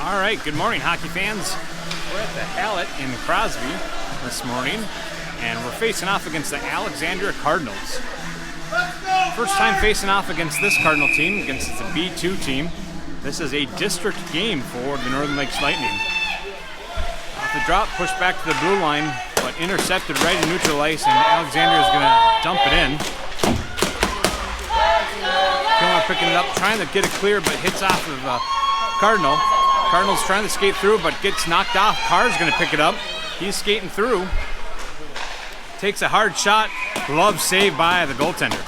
All right, good morning, hockey fans. We're at the Hallett in Crosby this morning, and we're facing off against the Alexandria Cardinals. First time facing off against this Cardinal team, against the B2 team. This is a district game for the Northern Lakes Lightning. Off the drop, pushed back to the blue line, but intercepted right in neutral ice, and Alexandria is going to dump it in. Kilmer picking it up, trying to get it clear, but hits off of Cardinal. Cardinal's trying to skate through, but gets knocked off. Carr's going to pick it up. He's skating through. Takes a hard shot. Glove saved by the goaltender.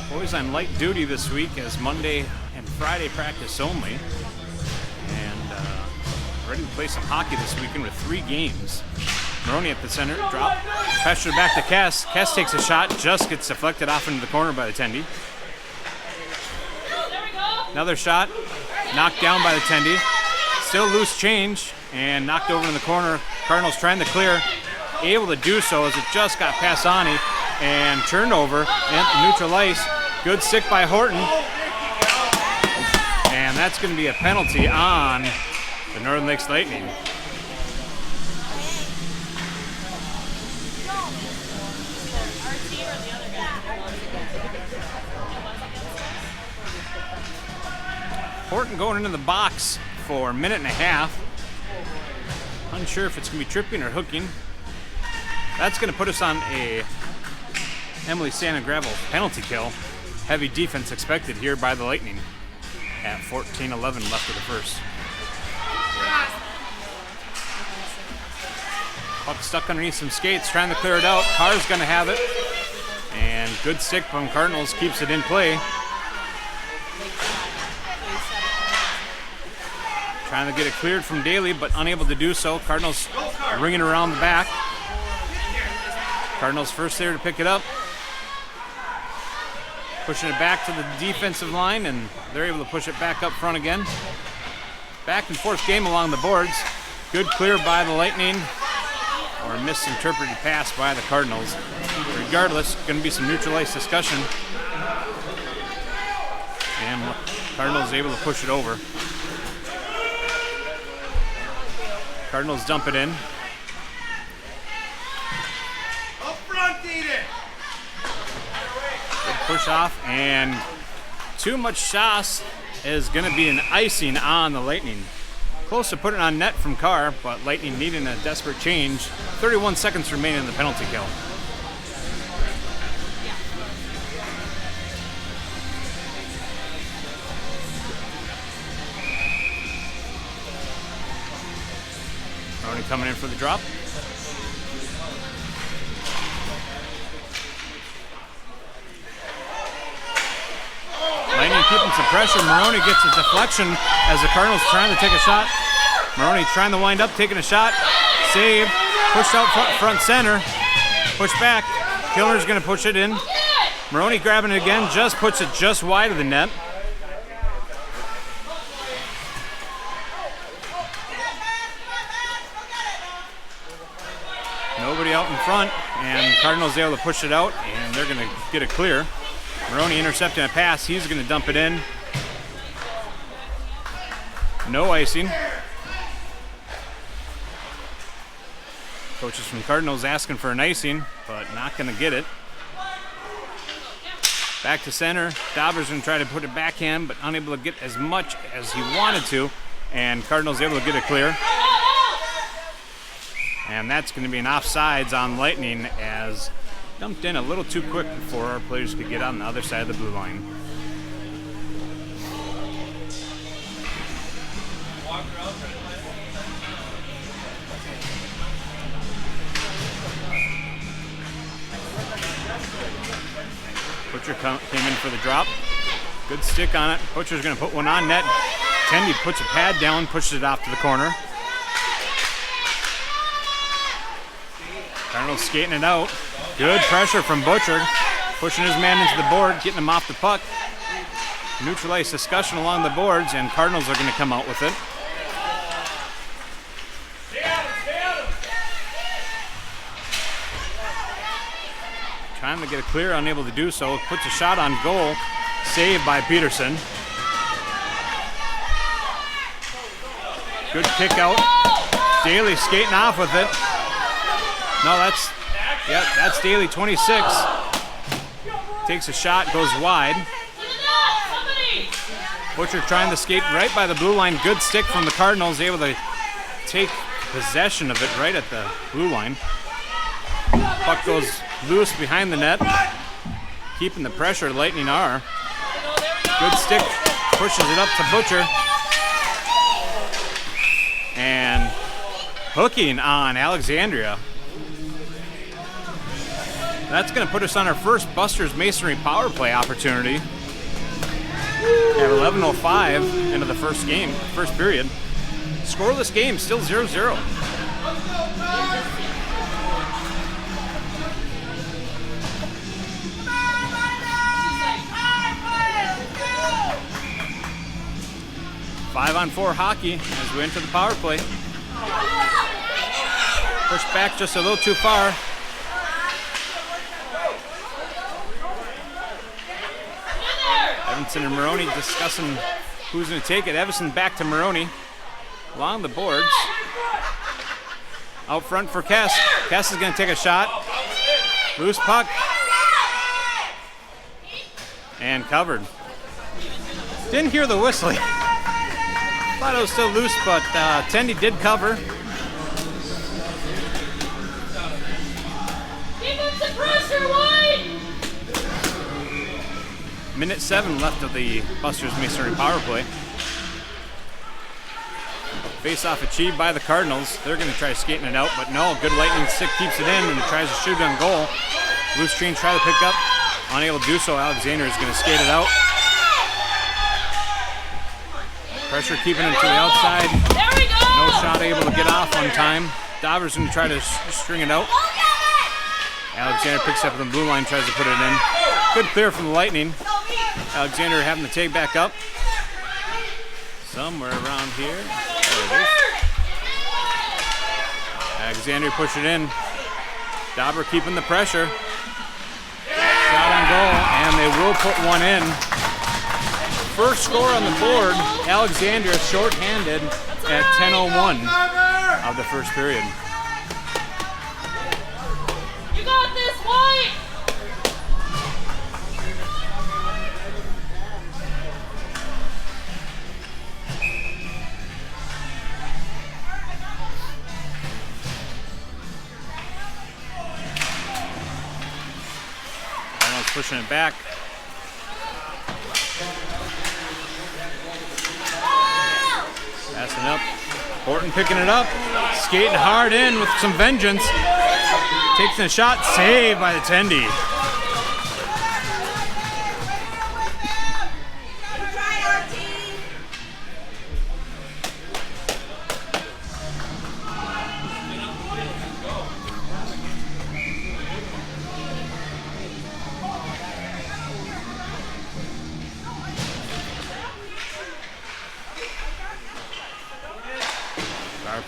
Boys on light duty this week as Monday and Friday practice only. Ready to play some hockey this weekend with 3 games. Moroni at the center, drop, passes it back to Kes. Kes takes a shot, just gets deflected off into the corner by the Tendy. Another shot, knocked down by the Tendy. Still loose change, and knocked over in the corner. Cardinals trying to clear, able to do so as it just got past Ani, and turned over in neutral ice. Good stick by Horton. And that's going to be a penalty on the Northern Lakes Lightning. Horton going into the box for a minute and a half. Unsure if it's going to be tripping or hooking. That's going to put us on a Emily Santa Gravel penalty kill. Heavy defense expected here by the Lightning at 14-11 left of the first. Puck stuck underneath some skates, trying to clear it out. Carr's going to have it. And good stick from Cardinals keeps it in play. Trying to get it cleared from Daley, but unable to do so. Cardinals ringing around the back. Cardinals first there to pick it up. Pushing it back to the defensive line, and they're able to push it back up front again. Back and forth game along the boards. Good clear by the Lightning. Or a misinterpreted pass by the Cardinals. Regardless, going to be some neutral ice discussion. And Cardinals able to push it over. Cardinals dump it in. Up front, eat it. Good push off, and too much sauce is going to be an icing on the Lightning. Close to putting it on net from Carr, but Lightning needing a desperate change. 31 seconds remaining in the penalty kill. Moroni coming in for the drop. Lightning keeping some pressure. Moroni gets a deflection as the Cardinals trying to take a shot. Moroni trying to wind up, taking a shot. Save. Pushed out front center. Push back. Kilner's going to push it in. Moroni grabbing it again. Just puts it just wide of the net. Nobody out in front. And Cardinals able to push it out. And they're going to get it clear. Moroni intercepting a pass. He's going to dump it in. No icing. Coaches from Cardinals asking for an icing, but not going to get it. Back to center. Dauber's going to try to put it backhand, but unable to get as much as he wanted to. And Cardinals able to get it clear. And that's going to be an offsides on Lightning as dumped in a little too quick before our players could get on the other side of the blue line. Butcher came in for the drop. Good stick on it. Butcher's going to put one on net. Tendy puts a pad down, pushes it off to the corner. Cardinals skating it out. Good pressure from Butcher. Pushing his man into the board, getting him off the puck. Neutral ice discussion along the boards, and Cardinals are going to come out with it. Trying to get a clear, unable to do so. Puts a shot on goal. Saved by Peterson. Good kick out. Daley skating off with it. No, that's Daley, 26. Takes a shot, goes wide. Butcher trying to skate right by the blue line. Good stick from the Cardinals, able to take possession of it right at the blue line. Puck goes loose behind the net. Keeping the pressure, Lightning are. Good stick, pushes it up to Butcher. And hooking on Alexandria. That's going to put us on our first Buster's Masonry power play opportunity. At 11:05 into the first period. Scoreless game, still 0-0. Five-on-4 hockey as we enter the power play. Pushed back just a little too far. Evanson and Moroni discussing who's going to take it. Evanson back to Moroni along the boards. Out front for Kes. Kes is going to take a shot. Loose puck. And covered. Didn't hear the whistling. Thought it was still loose, but Tendy did cover. Keep up the pressure, Wyatt! Minute 7 left of the Buster's Masonry power play. Face-off achieved by the Cardinals. They're going to try skating it out, but no. Good Lightning stick keeps it in and tries to shoot on goal. Loose screen try to pick up. Unable to do so. Alexander is going to skate it out. Pressure keeping it to the outside. There we go! No shot able to get off on time. Dauber's going to try to string it out. Alexander picks up the blue line, tries to put it in. Good clear from the Lightning. Alexander having to take back up. Somewhere around here. There it is. Alexander push it in. Dauber keeping the pressure. Shot on goal, and they will put one in. First score on the board, Alexandria shorthanded at 10:01 of the first period. You got this, Wyatt! Arnold's pushing it back. Passing up. Horton picking it up. Skating hard in with some vengeance. Takes a shot. Saved by the Tendy.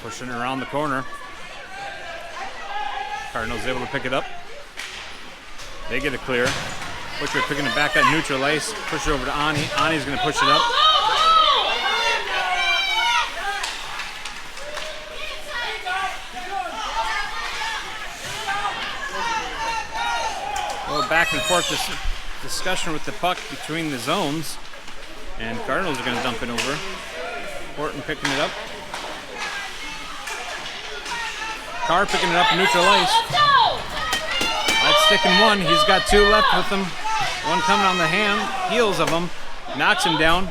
Pushing it around the corner. Cardinals able to pick it up. They get it clear. Butcher picking it back at neutral ice. Push it over to Ani. Ani's going to push it up. A little back and forth discussion with the puck between the zones. And Cardinals are going to dump it over. Horton picking it up. Carr picking it up in neutral ice. That's sticking one. He's got two left with him. One coming on the heels of him. Knocks him down.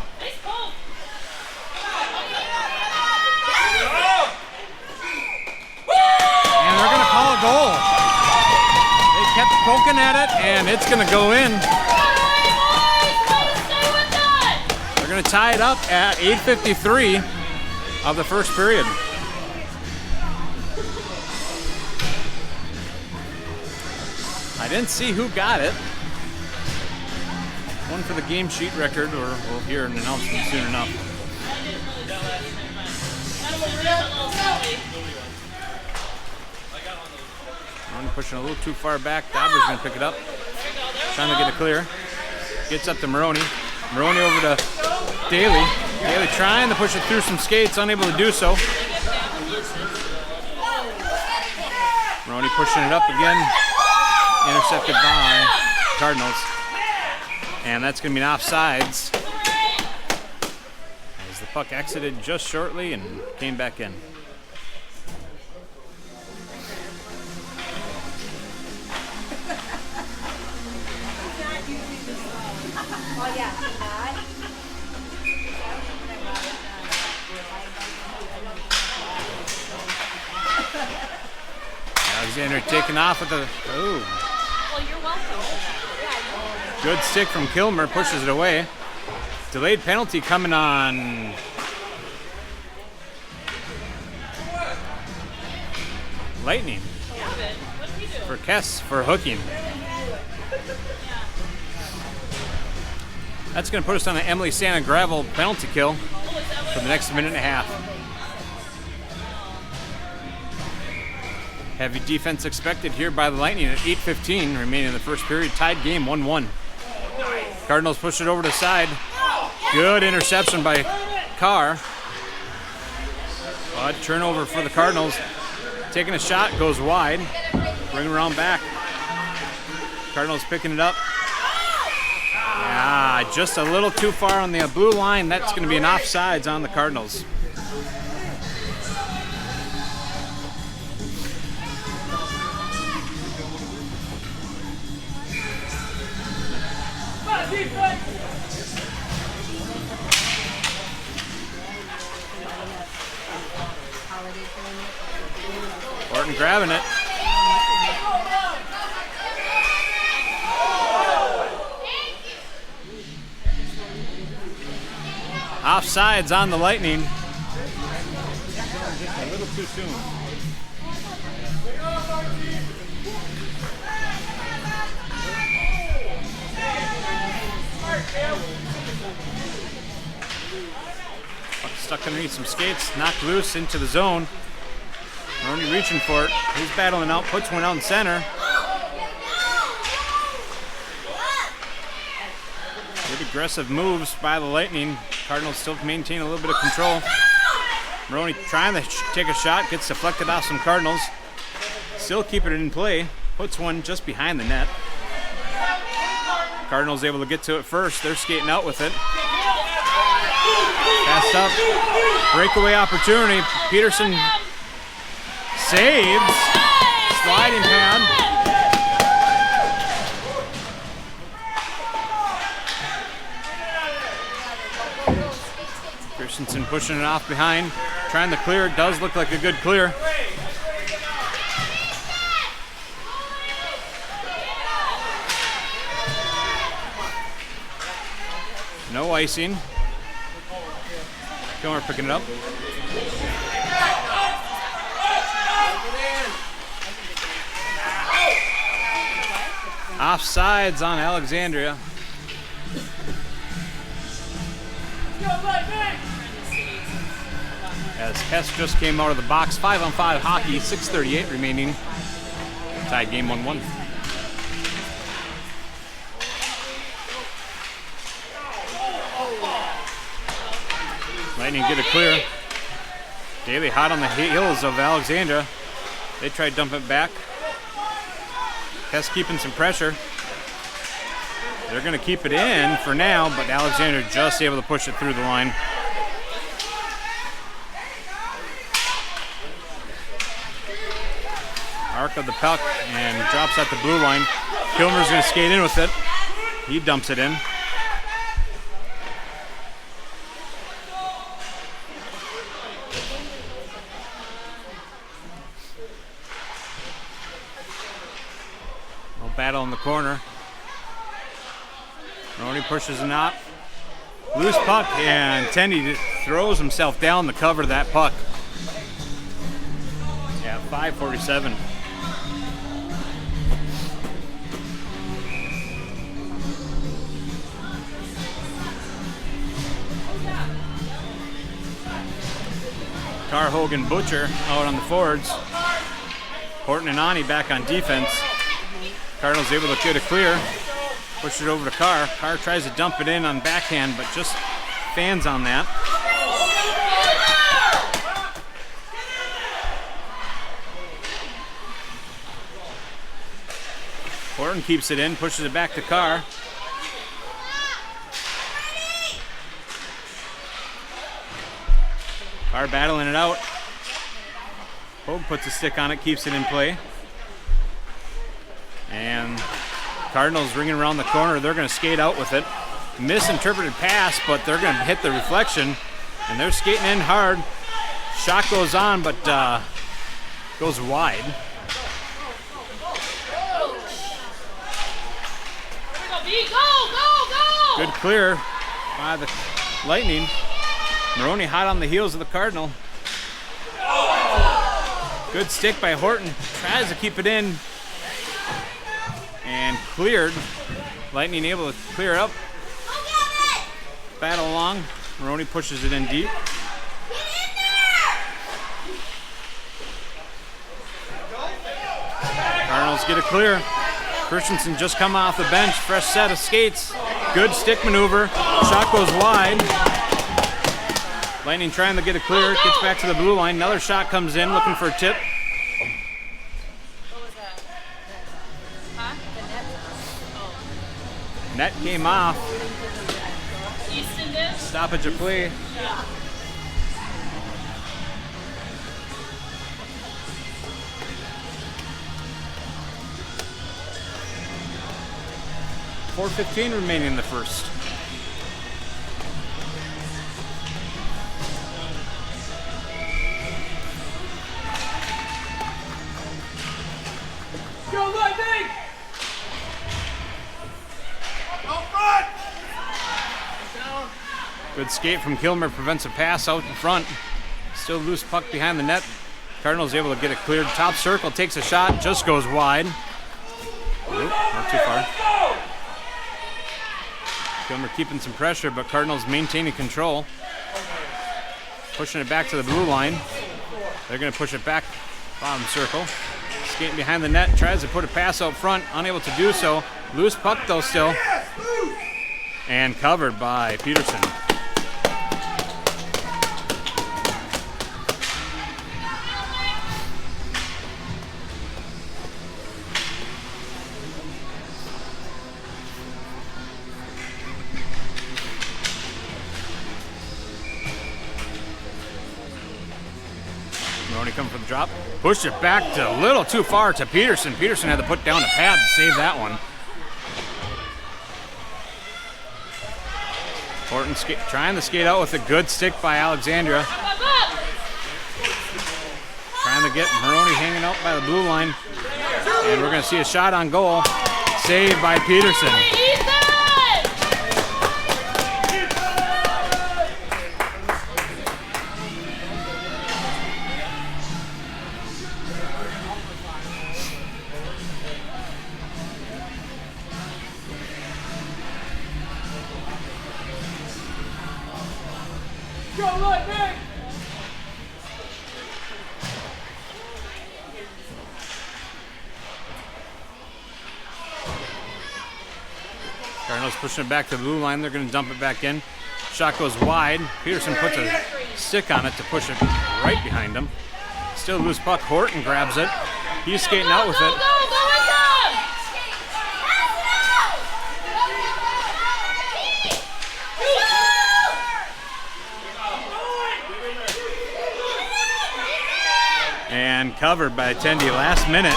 And they're going to call a goal. They kept poking at it, and it's going to go in. They're going to tie it up at 8:53 of the first period. I didn't see who got it. One for the game sheet record, or we'll hear an announcement soon enough. One pushing a little too far back. Dauber's going to pick it up. trying to get it clear. Gets up to Moroni. Moroni over to Daley. Daley trying to push it through some skates, unable to do so. Moroni pushing it up again. Intercepted by Cardinals. And that's going to be an offsides. As the puck exited just shortly and came back in. Alexander taking off with the. Oh. Well, you're welcome. Good stick from Kilmer, pushes it away. Delayed penalty coming on. Lightning. What did he do? For Kes for hooking. That's going to put us on an Emily Santa Gravel penalty kill for the next minute and a half. Heavy defense expected here by the Lightning at 8:15 remaining in the first period. Tied game 1-1. Cardinals push it over to the side. Good interception by Carr. Turnover for the Cardinals. Taking a shot, goes wide. Bring around back. Cardinals picking it up. Yeah, just a little too far on the blue line. That's going to be an offsides on the Cardinals. Horton grabbing it. Offsides on the Lightning. Just a little too soon. Stuck underneath some skates, knocked loose into the zone. Moroni reaching for it. He's battling out, puts one out in center. Good aggressive moves by the Lightning. Cardinals still maintain a little bit of control. Moroni trying to take a shot, gets deflected off some Cardinals. Still keep it in play, puts one just behind the net. Cardinals able to get to it first. They're skating out with it. Passed up. Breakaway opportunity. Peterson saves. Sliding pad. Christensen pushing it off behind. Trying to clear. It does look like a good clear. No icing. Kilmer picking it up. Offsides on Alexandria. As Kes just came out of the box. 5-on-5 hockey, 6:38 remaining. Tied game 1-1. Lightning get it clear. Daley hot on the heels of Alexandria. They try to dump it back. Kes keeping some pressure. They're going to keep it in for now, but Alexandria just able to push it through the line. Arc of the puck and drops at the blue line. Kilmer's going to skate in with it. He dumps it in. Battle in the corner. Moroni pushes a knot. Loose puck, and Tendy throws himself down to cover that puck. Yeah, 5:47. Adler Butcher out on the forwards. Horton and Ani back on defense. Cardinals able to get it clear. Push it over to Carr. Carr tries to dump it in on backhand, but just fans on that. Horton keeps it in, pushes it back to Carr. Carr battling it out. Hogue puts a stick on it, keeps it in play. And Cardinals ringing around the corner. They're going to skate out with it. Misinterpreted pass, but they're going to hit the reflection. And they're skating in hard. Shot goes on, but goes wide. Good clear by the Lightning. Moroni hot on the heels of the Cardinal. Good stick by Horton. Tries to keep it in. And cleared. Lightning able to clear up. Battle along. Moroni pushes it in deep. Cardinals get it clear. Christensen just come off the bench. Fresh set of skates. Good stick maneuver. Shot goes wide. Lightning trying to get it clear. Gets back to the blue line. Another shot comes in looking for a tip. What was that? Huh? The net? Oh. Net came off. Easton did? Stoppage of play. Yeah. .4:15 remaining in the first. Go, Lightning! Out front! Good skate from Kilmer prevents a pass out in front. Still loose puck behind the net. Cardinals able to get it cleared. Top circle takes a shot, just goes wide. Oop, not too far. Kilmer keeping some pressure, but Cardinals maintaining control. Pushing it back to the blue line. They're going to push it back bottom circle. Skating behind the net, tries to put a pass out front, unable to do so. Loose puck though still. And covered by Peterson. Moroni coming for the drop. Pushed it back to a little too far to Peterson. Peterson had to put down a pad to save that one. Horton trying to skate out with a good stick by Alexandria. Trying to get Moroni hanging out by the blue line. And we're going to see a shot on goal. Saved by Peterson. Go, Lightning! Cardinals pushing it back to the blue line. They're going to dump it back in. Shot goes wide. Peterson puts a stick on it to push it right behind him. Still loose puck. Horton grabs it. He's skating out with it. And covered by Attendee last minute.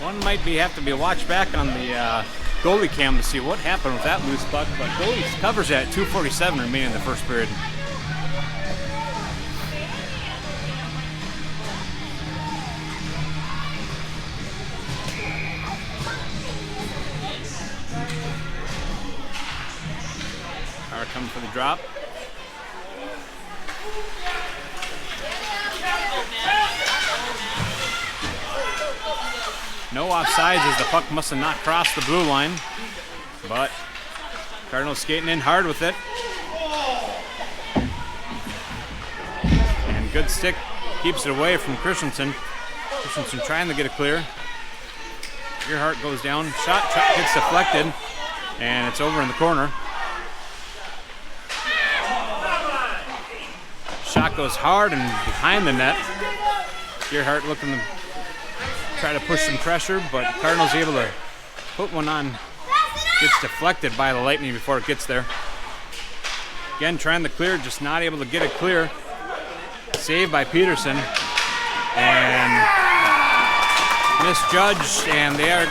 One might have to be watched back on the goalie cam to see what happened with that loose puck, but goalie covers it at 2:47 remaining in the first period. Carr coming for the drop. No offsides as the puck must have not crossed the blue line, but Cardinals skating in hard with it. And good stick keeps it away from Christensen. Christensen trying to get it clear. Earhart goes down. Shot gets deflected, and it's over in the corner. Shot goes hard and behind the net. Earhart looking to try to push some pressure, but Cardinals able to put one on. Gets deflected by the Lightning before it gets there. Again, trying to clear, just not able to get it clear. Saved by Peterson. And misjudged, and they are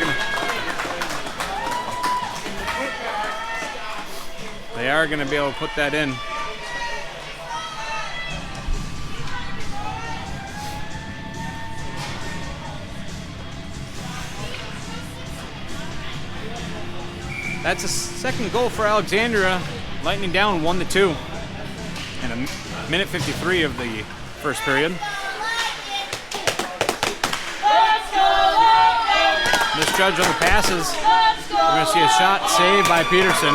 gonna be able to put that in. That's a second goal for Alexandria. Lightning down 1-2 in a minute 53 of the first period. Misjudge on the passes. We're going to see a shot saved by Peterson.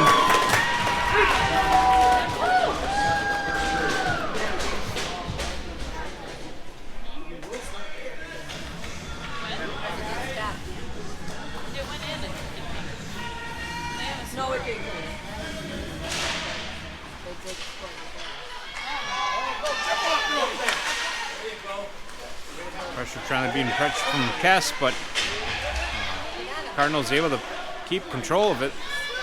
Pressure trying to beat pressure from Kes, but Cardinals able to keep control of it.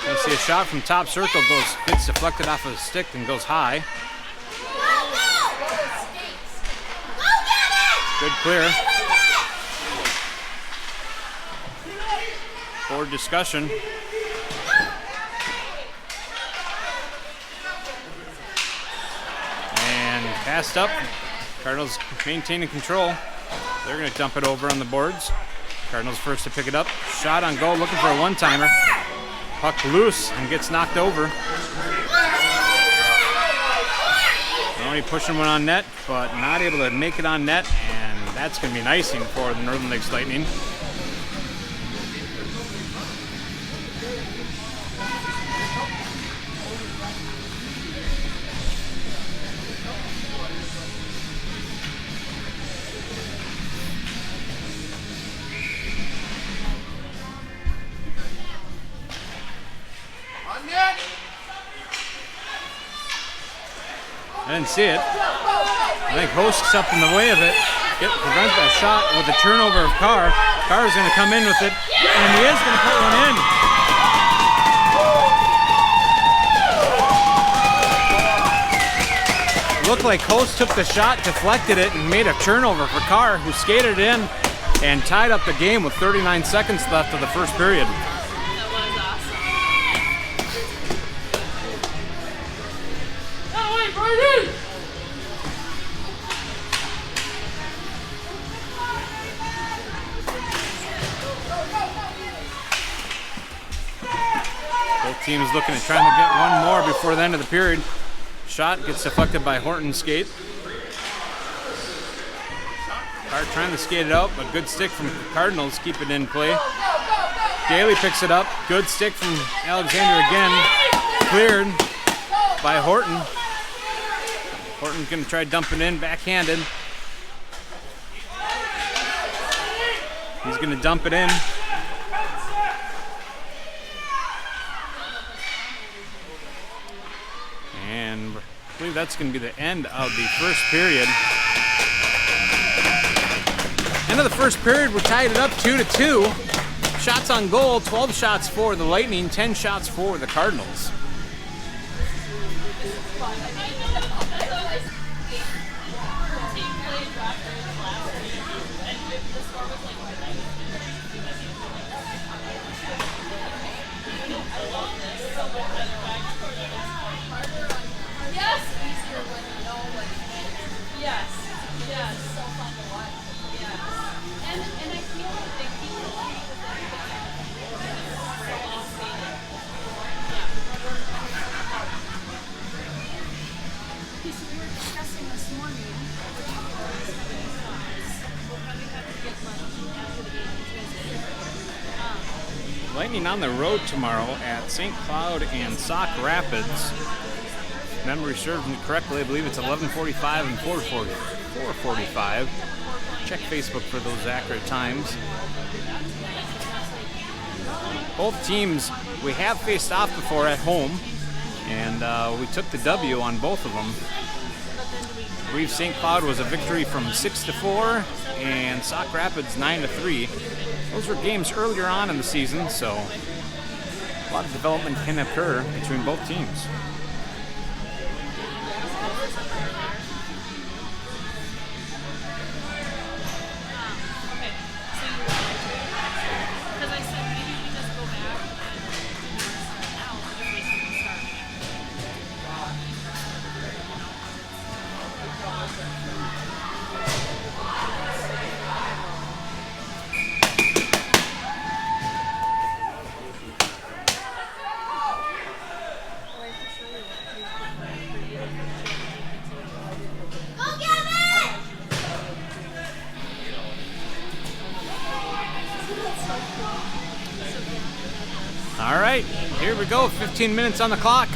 You see a shot from top circle, gets deflected off of the stick and goes high. Good clear. Forward discussion. And passed up. Cardinals maintaining control. They're going to dump it over on the boards. Cardinals first to pick it up. Shot on goal, looking for a one-timer. Puck loose and gets knocked over. Moroni pushing one on net, but not able to make it on net, and that's going to be an icing for the Northern Lakes Lightning. I didn't see it. I think Host's up in the way of it. Prevents that shot with a turnover of Carr. Carr is going to come in with it, and he is going to put one in. Looked like Host took the shot, deflected it, and made a turnover for Carr, who skated in and tied up the game with 39 seconds left of the first period. Team's looking at trying to get one more before the end of the period. Shot gets deflected by Horton's skate. Carr trying to skate it out, but good stick from Cardinals, keep it in play. Daley picks it up. Good stick from Alexandria again. Cleared by Horton. Horton's going to try dumping in, backhanded. He's going to dump it in. And I believe that's going to be the end of the first period. End of the first period, we're tied it up 2-2. Shots on goal, 12 shots for the Lightning, 10 shots for the Cardinals. Lightning on the road tomorrow at St. Cloud and Sauk Rapids. If memory serves me correctly, I believe it's 11:45 and 4:45. Check Facebook for those accurate times. Both teams, we have faced off before at home, and we took the W on both of them. I believe St. Cloud was a victory from 6-4, and Sauk Rapids 9-3. Those were games earlier on in the season, so a lot of development can occur between both teams. All right, here we go. 15 minutes on the clock.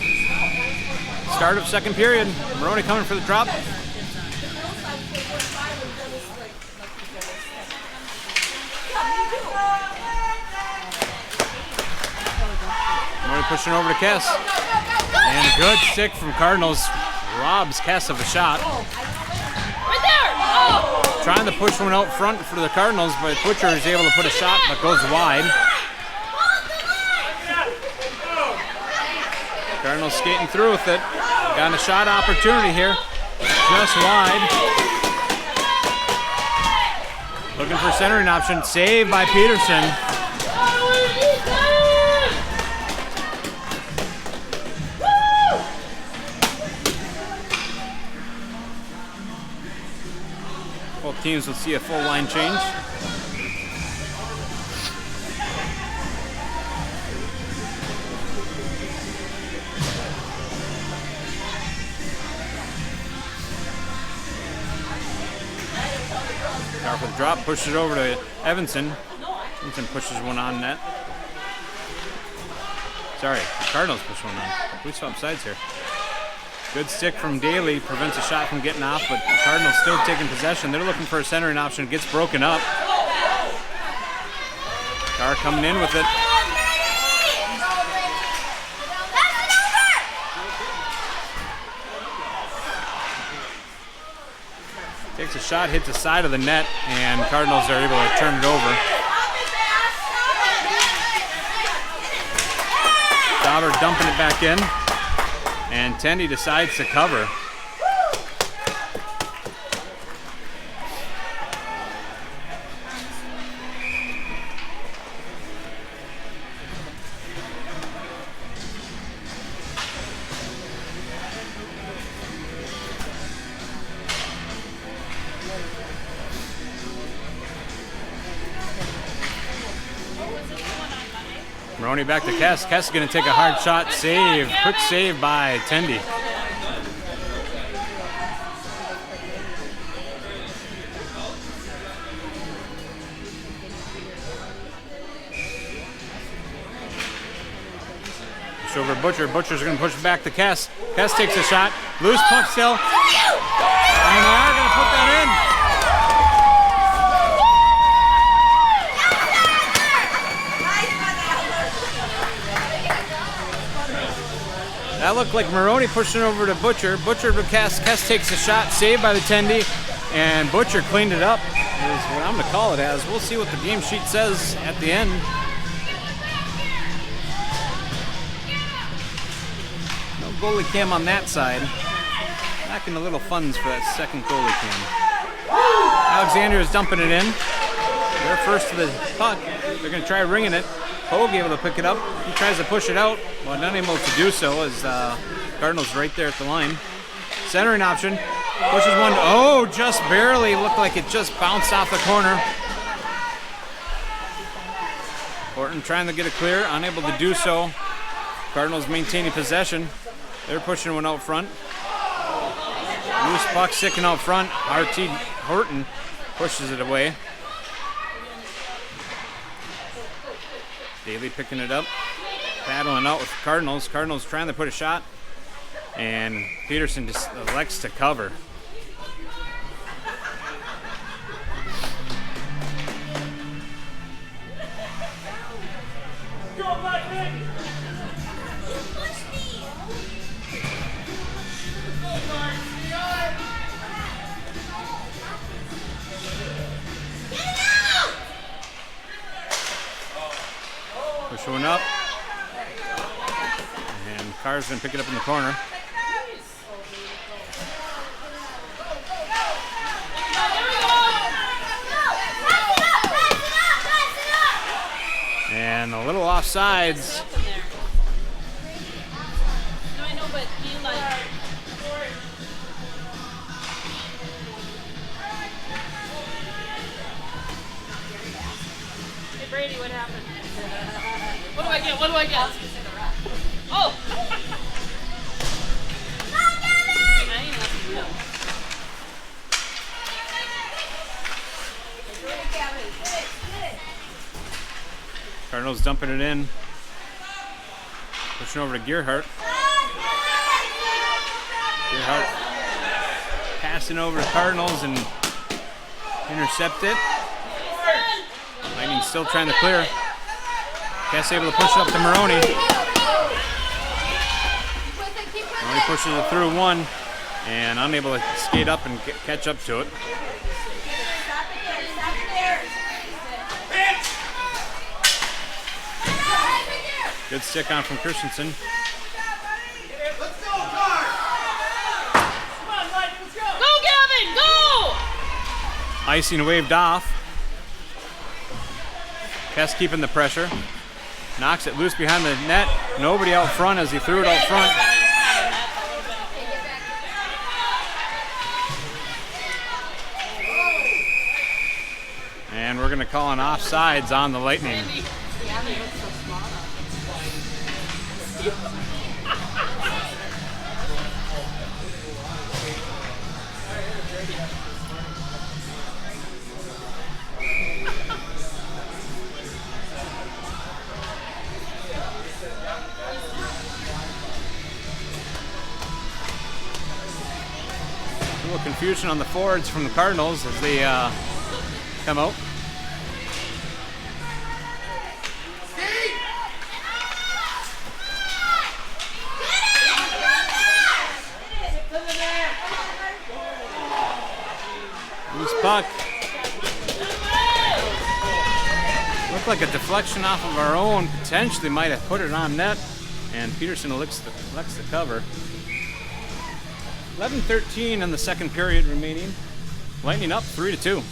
Start of second period. Moroni coming for the drop. Moroni pushing over to Kes. And a good stick from Cardinals. Robs Kes of a shot. Right there! Oh! Trying to push one out front for the Cardinals, but Butcher is able to put a shot, but goes wide. Cardinals skating through with it. Got a shot opportunity here. Just wide. Looking for centering option. Saved by Peterson. Both teams will see a full line change. Carver with the drop, pushes it over to Evanson. Evanson pushes one on net. Sorry, Cardinals push one on. We swap sides here. Good stick from Daley, prevents a shot from getting off, but Cardinals still taking possession. They're looking for a centering option. It gets broken up. Carr coming in with it. Takes a shot, hits the side of the net, and Cardinals are able to turn it over. Dauber dumping it back in, and Tendy decides to cover. Moroni back to Kes. Kes is going to take a hard shot. Save. Quick save by Tendy. Push over Butcher. Butcher's going to push it back to Kes. Kes takes a shot. Loose puck still. And they are going to put that in. That looked like Moroni pushing over to Butcher. Butcher to Kes. Kes takes a shot, saved by the Tendy, and Butcher cleaned it up, is what I'm going to call it as. We'll see what the game sheet says at the end. No goalie cam on that side. Back in the little funds for that second goalie cam. Alexandria is dumping it in. They're first to the puck. They're going to try ringing it. Hogue able to pick it up. He tries to push it out, but not able to do so as Cardinals right there at the line. Centering option. Pushes one. Oh, just barely. Looked like it just bounced off the corner. Horton trying to get it clear. Unable to do so. Cardinals maintaining possession. They're pushing one out front. Loose puck sticking out front. Horton pushes it away. Daley picking it up, battling out with Cardinals. Cardinals trying to put a shot, and Peterson just elects to cover. Push one up. And Carr's going to pick it up in the corner. And a little offsides. No, I know, but he like. Hey Brady, what happened? What do I get? What do I get? Oh! I ain't nothing to do. Cardinals dumping it in. Pushing over to Gearhart. Gearhart passing over to Cardinals and intercept it. Lightning still trying to clear. Kes able to push it up to Moroni. Moroni pushes it through one and unable to skate up and catch up to it. Good stick on from Christensen. Let's go, Carr! Come on, Mike, let's go! Go, Gavin! Go! Icing waved off. Kes keeping the pressure. Knocks it loose behind the net. Nobody out front as he threw it out front. And we're going to call an offsides on the Lightning. A little confusion on the forwards from the Cardinals as they come out. Loose puck. Looked like a deflection off of our own. Potentially might have put it on net. And Peterson licks the cover. 11:13 in the second period remaining. Lightning up 3-2.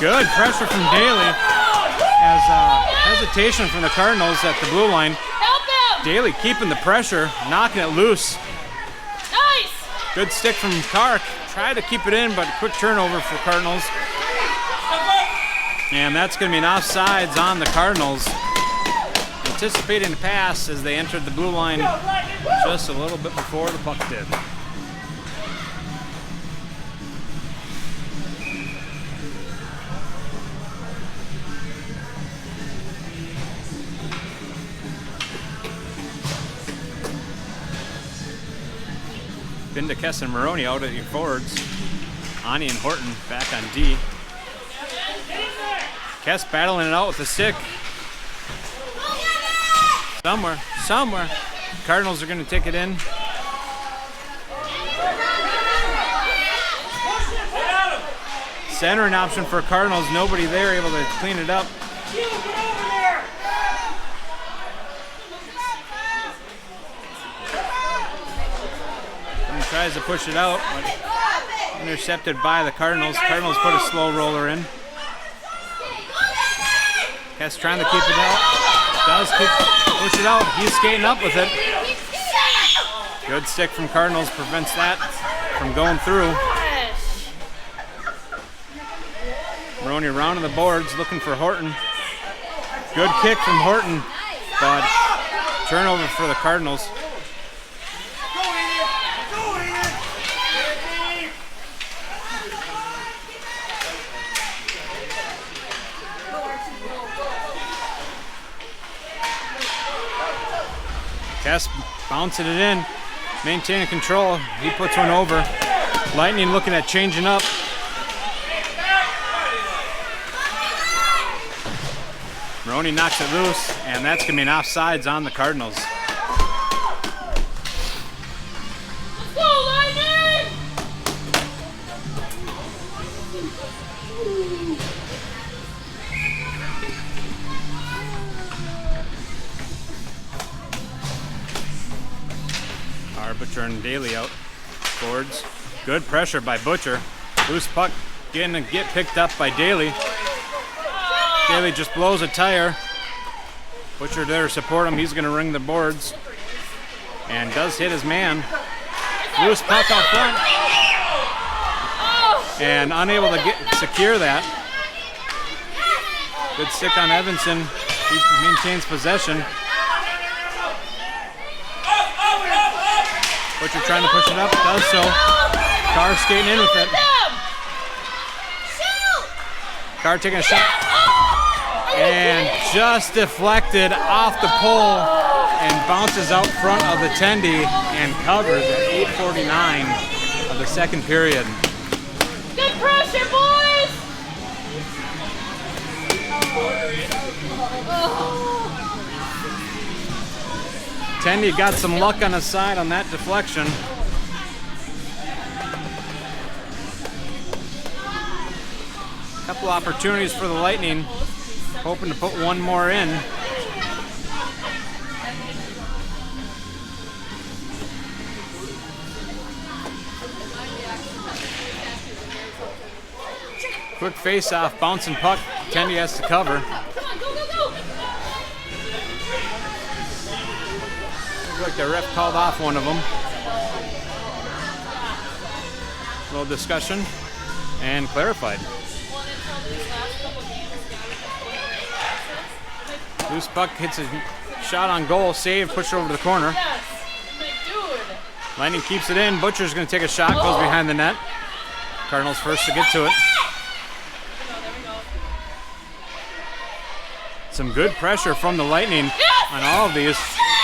Good pressure from Daley. As hesitation from the Cardinals at the blue line. Help him! Daley keeping the pressure, knocking it loose. Nice! Good stick from Carr. Tried to keep it in, but quick turnover for Cardinals. And that's going to be an offsides on the Cardinals. Anticipating the pass as they entered the blue line just a little bit before the puck did. Binda, Kes, and Moroni out at your forwards. Ani and Horton back on D. Kes battling it out with the stick. Somewhere. Cardinals are going to take it in. Centering option for Cardinals. Nobody there able to clean it up. And tries to push it out, but intercepted by the Cardinals. Cardinals put a slow roller in. Kes trying to keep it out. Does push it out. He's skating up with it. Good stick from Cardinals prevents that from going through. Moroni around the boards looking for Horton. Good kick from Horton, but turnover for the Cardinals. Kes bouncing it in, maintaining control. He puts one over. Lightning looking at changing up. Moroni knocks it loose, and that's going to be an offsides on the Cardinals. Let's go, Lightning! Butcher and Daley out towards. Good pressure by Butcher. Loose puck getting to get picked up by Daley. Daley just blows a tire. Butcher there to support him. He's going to ring the boards. And does hit his man. Loose puck out front. And unable to secure that. Good stick on Evanson. He maintains possession. Butcher trying to push it up, does so. Carr skating in with it. Carr taking a shot. And just deflected off the pole and bounces out front of the tendy and covers at 8:49 of the second period. Good pressure, boys! Tendy got some luck on his side on that deflection. Couple opportunities for the Lightning, hoping to put one more in. Quick face-off, bouncing puck. Tendy has to cover. Come on, go, go, go! Looks like the ref called off one of them. A little discussion and clarified. Loose puck hits a shot on goal, save, push it over to the corner. Yes! Dude! Lightning keeps it in. Butcher's going to take a shot, goes behind the net. Cardinals first to get to it. Some good pressure from the Lightning on all of these.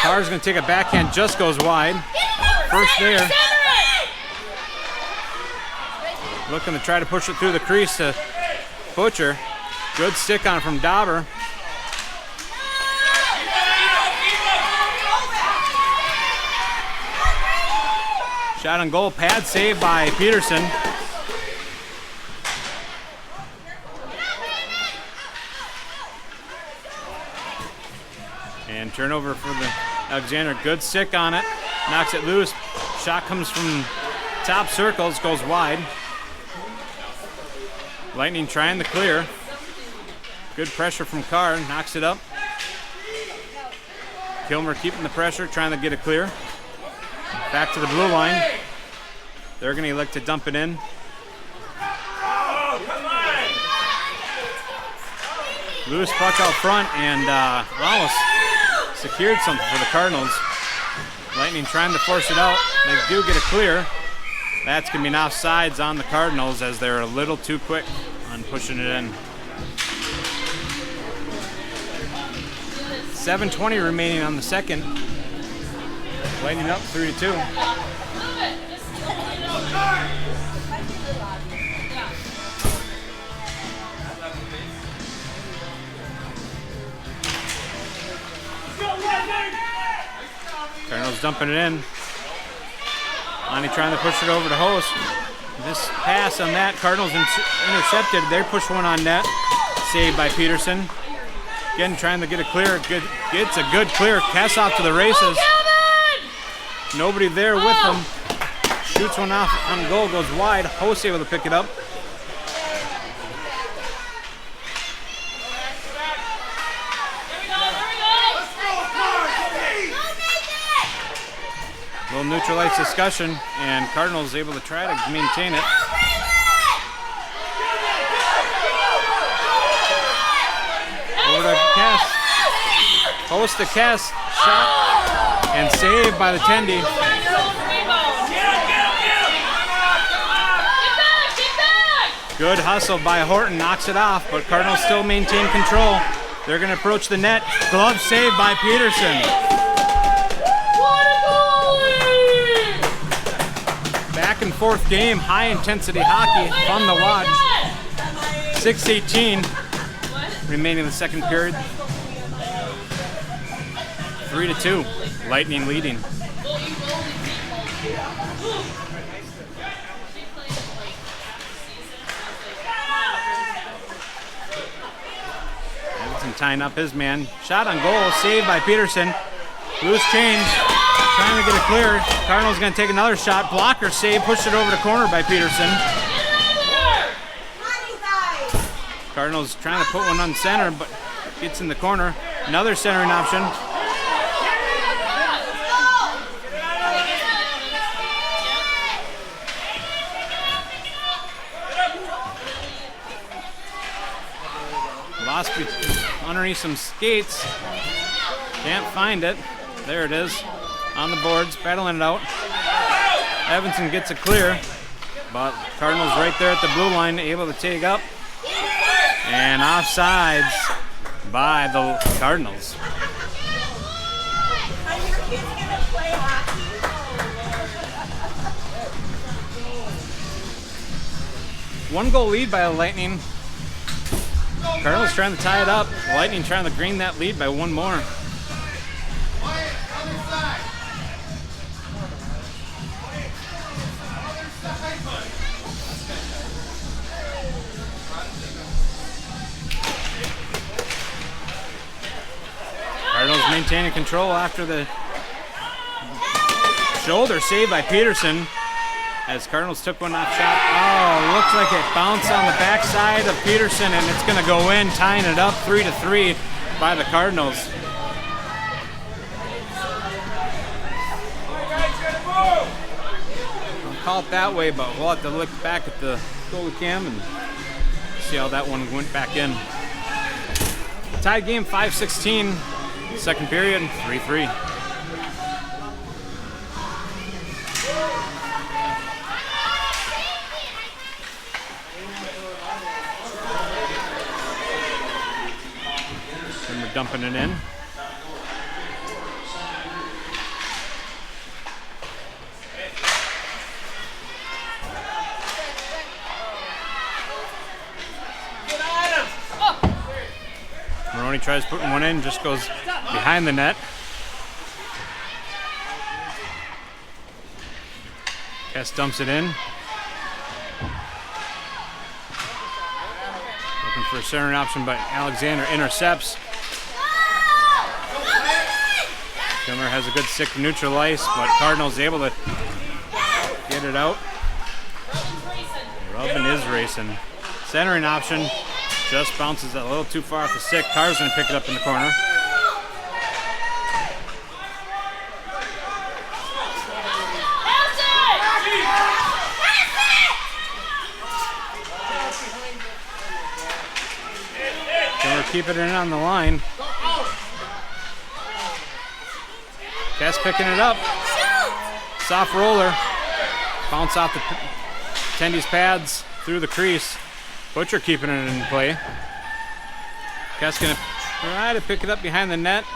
Carr's going to take a backhand, just goes wide. First there. Looking to try to push it through the crease to Butcher. Good stick on from Dauber. Shot on goal, pad save by Peterson. And turnover for the Alexandria. Good stick on it. Knocks it loose. Shot comes from top circles, goes wide. Lightning trying to clear. Good pressure from Carr. Knocks it up. Kilmer keeping the pressure, trying to get it clear. Back to the blue line. They're going to elect to dump it in. Loose puck out front, and almost secured something for the Cardinals. Lightning trying to force it out. They do get a clear. That's going to be an offsides on the Cardinals as they're a little too quick on pushing it in. 7:20 remaining on the second. Lightning up 3-2. Cardinals dumping it in. Lonnie trying to push it over to Host. This pass on that, Cardinals intercepted. They push one on net. Saved by Peterson. Again, trying to get a clear. Good, gets a good clear. Kes off to the races. Nobody there with them. Shoots one off on goal, goes wide. Host able to pick it up. Little neutral ice discussion, and Cardinals able to try to maintain it. Over to Kes. Host to Kes. Shot and saved by the Tendy. Good hustle by Horton, knocks it off, but Cardinals still maintain control. They're going to approach the net. Glove saved by Peterson. Back and forth game, high intensity hockey, fun to watch. 6:18 remaining in the second period. 3-2. Lightning leading. Edson tying up his man. Shot on goal, saved by Peterson. Loose change, trying to get it clear. Cardinals going to take another shot. Blocker save, pushed it over the corner by Peterson. Cardinals trying to put one on center, but gets in the corner. Another centering option. Lost underneath some skates. Can't find it. There it is. On the boards, battling it out. Evanson gets it clear, but Cardinals right there at the blue line, able to take up. And offsides by the Cardinals. Are your kids gonna play hockey? One goal lead by the Lightning. Cardinals trying to tie it up. Lightning trying to gain that lead by one more. Wyatt, other side. Cardinals maintaining control after the shoulder save by Peterson. As Cardinals took one off shot. Oh, looks like it bounced on the backside of Peterson, and it's going to go in, tying it up 3-3 by the Cardinals. I'll call it that way, but we'll have to look back at the goalie cam and see how that one went back in. Tied game 5-16, second period, 3-3. Dumping it in. Moroni tries putting one in, just goes behind the net. Kes dumps it in. Looking for a centering option, but Alexander intercepts. Kilmer has a good stick to neutral ice, but Cardinals able to get it out. Rubbin is racing. Centering option just bounces a little too far off the stick. Carr's going to pick it up in the corner. Kilmer keep it in on the line. Kes picking it up. Soft roller. Bounce off the attendees' pads through the crease. Butcher keeping it in play. Kes gonna try to pick it up behind the net.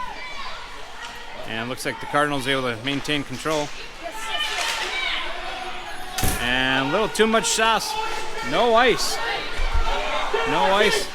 And looks like the Cardinals able to maintain control. And a little too much sauce. No ice. No ice.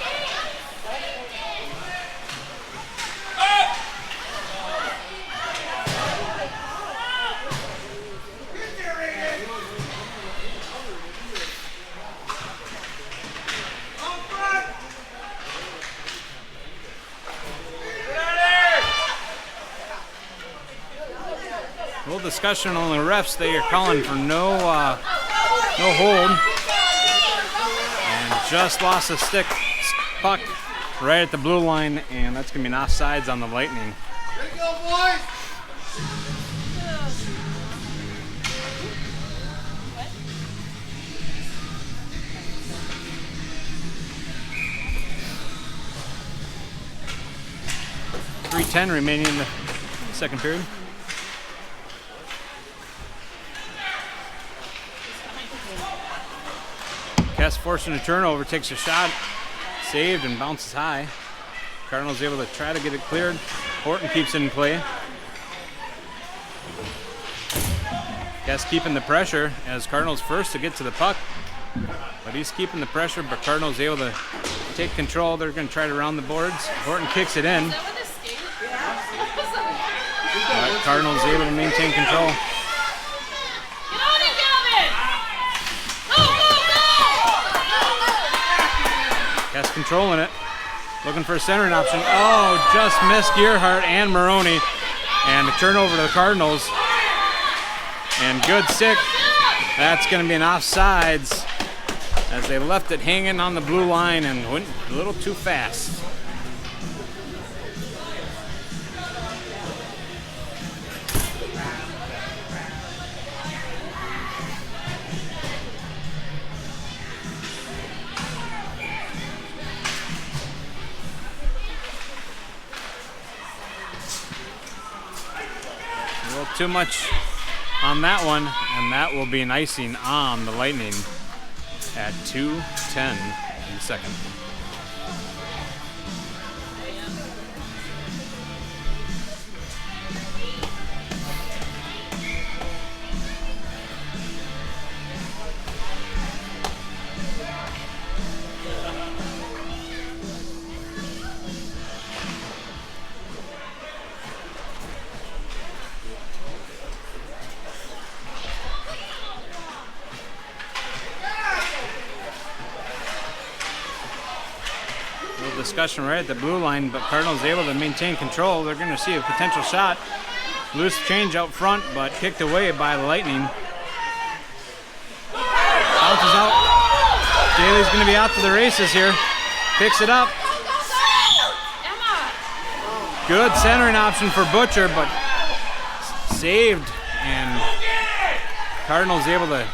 Discussion on the refs. They are calling for no hold, and just lost a stick puck right at the blue line, and that's gonna be an offsides on the Lightning. Way to go, boys! .310 remaining in the second period. Kes forcing a turnover, takes a shot, saved and bounces high. Cardinals able to try to get it cleared. Horton keeps it in play. Kes keeping the pressure as Cardinals first to get to the puck. But he's keeping the pressure, but Cardinals able to take control. They're going to try to round the boards. Horton kicks it in. But Cardinals able to maintain control. Get on it, Gavin! Go, go, go! Kes controlling it. Looking for a centering option. Oh, just missed Gearhart and Moroni. And a turnover to the Cardinals. And good stick. That's going to be an offsides as they left it hanging on the blue line and went a little too fast. A little too much on that one, and that will be an icing on the Lightning at 2:10 in the second. Discussion right at the blue line, but Cardinals able to maintain control. They're going to see a potential shot. Loose change out front, but kicked away by the Lightning. Bounces out. Daley's going to be out to the races here. Picks it up. Good centering option for Butcher, but saved, and Cardinals able to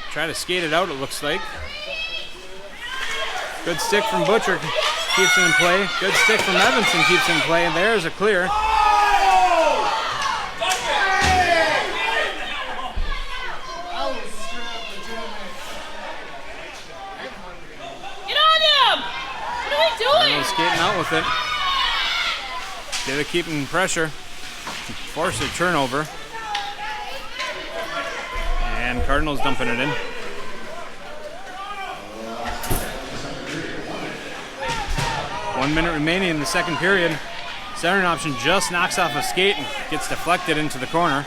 try to skate it out, it looks like. Good stick from Butcher, keeps it in play. Good stick from Evanson, keeps it in play, and there's a clear. Get on him! What are we doing? Skating out with it. They're keeping pressure. Force a turnover. And Cardinals dumping it in. 1 minute remaining in the second period. Centering option just knocks off a skate and gets deflected into the corner.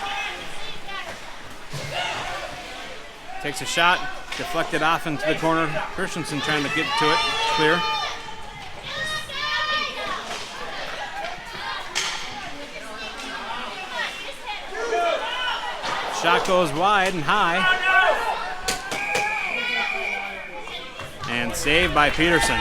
Takes a shot, deflected off into the corner. Christensen trying to get to it, clear. Shot goes wide and high. And saved by Peterson.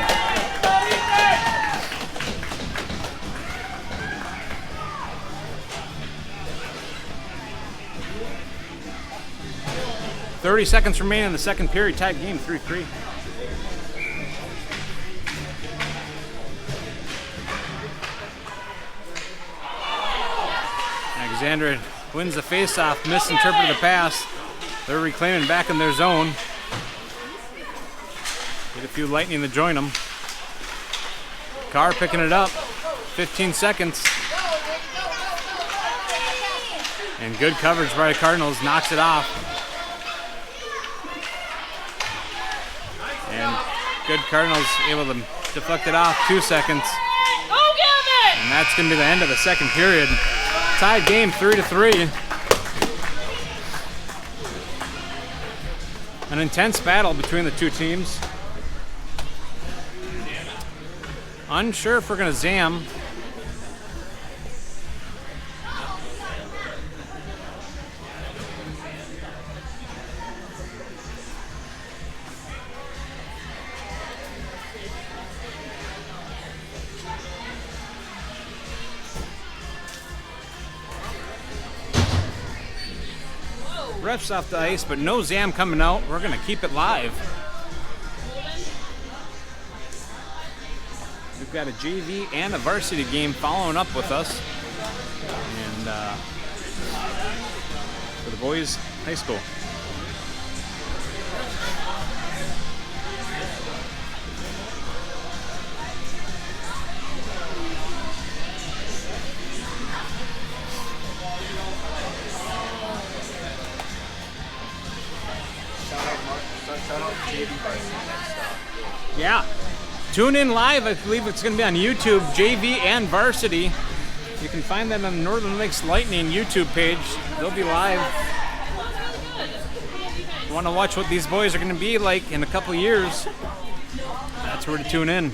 .30 seconds remaining in the second period, tied game 3-3. Alexandria wins the faceoff, misinterpreted the pass. They're reclaiming back in their zone. Get a few Lightning to join them. Carr picking it up, 15 seconds. And good coverage by the Cardinals, knocks it off. And good Cardinals able to deflect it off, 2 seconds. Oh, Gavin! And that's going to be the end of the second period. Tied game 3-3. An intense battle between the two teams. Unsure if we're going to zam. Refs off the ice, but no zam coming out. We're going to keep it live. We've got a JV and a varsity game following up with us. And for the boys high school. Yeah. Tune in live. I believe it's going to be on YouTube, JV and varsity, You can find them on Northern Lakes Lightning YouTube page. They'll be live. If you want to watch what these boys are going to be like in a couple years, that's where to tune in.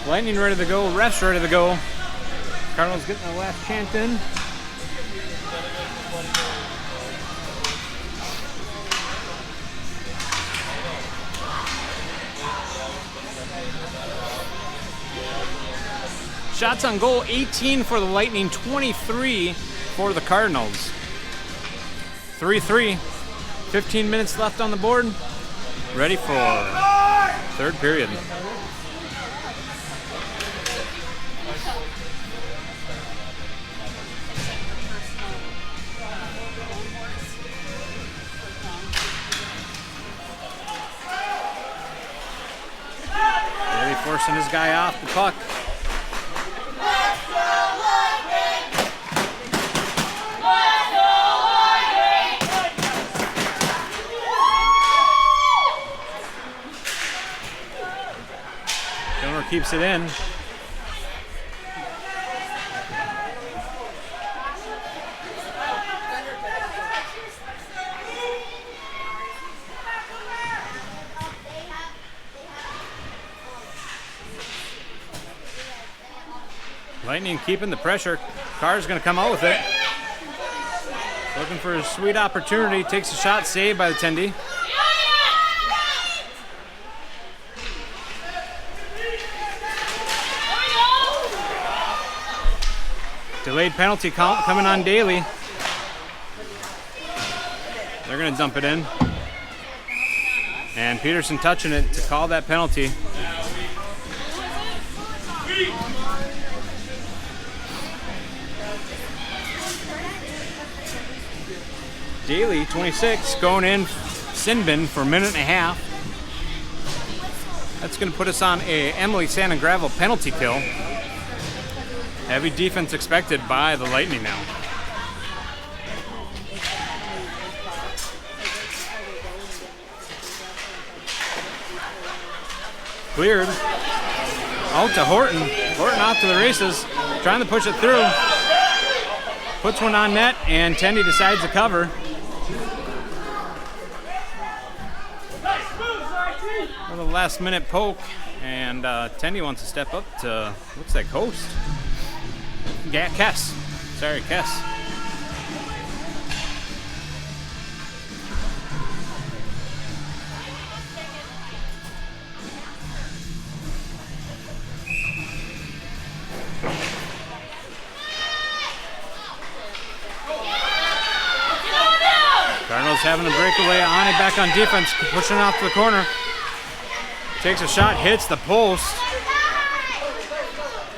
Lightning ready to go, refs ready to go. Cardinals getting the last chant in. Shots on goal, 18 for the Lightning, 23 for the Cardinals. 3-3, 15 minutes left on the board. Ready for third period. Forcing his guy off the puck. Gilmer keeps it in. Lightning keeping the pressure. Carr's going to come out with it. Looking for a sweet opportunity. Takes a shot, saved by the Tendy. Delayed penalty count coming on Daley. They're going to dump it in. And Peterson touching it to call that penalty. Daley, 26, going in sin bin for a minute and a half. That's going to put us on a Emily Sand and Gravel penalty kill. Heavy defense expected by the Lightning now. Cleared. Out to Horton. Horton off to the races. Trying to push it through. Puts one on net, and Tendy decides to cover. A last minute poke, and Tendy wants to step up to, looks like host. Kes. Sorry, Kes. Cardinals having a breakaway. Ani back on defense, pushing off to the corner. Takes a shot, hits the post.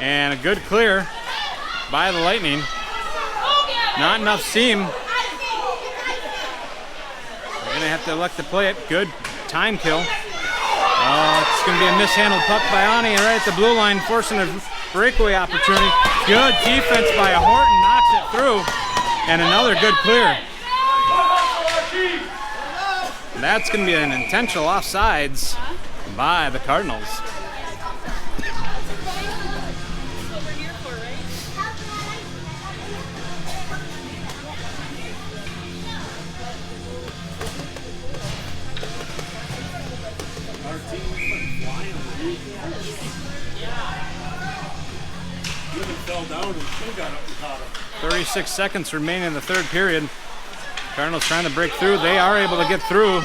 And a good clear by the Lightning. Not enough seam. They're going to have to elect to play it. Good time kill. It's going to be a mishandled puck by Ani right at the blue line, forcing a breakaway opportunity. Good defense by Horton, knocks it through. And another good clear. That's going to be an intentional offsides by the Cardinals. Our team was flying. Even fell down and still got up and caught him. 36 seconds remaining in the third period. Cardinals trying to break through. They are able to get through.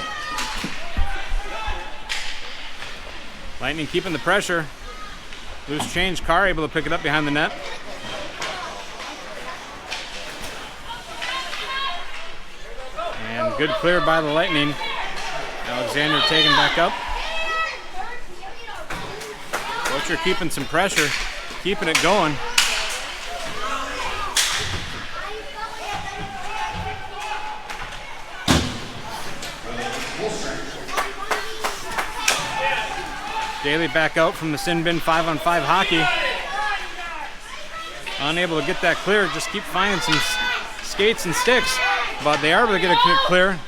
Lightning keeping the pressure. Loose change. Carr able to pick it up behind the net. And good clear by the Lightning. Alexander taken back up. Butcher keeping some pressure. Keeping it going. Daley back out from the sin bin, 5-on-5 hockey. Unable to get that clear, just keep finding some skates and sticks, but they are able to get it clear.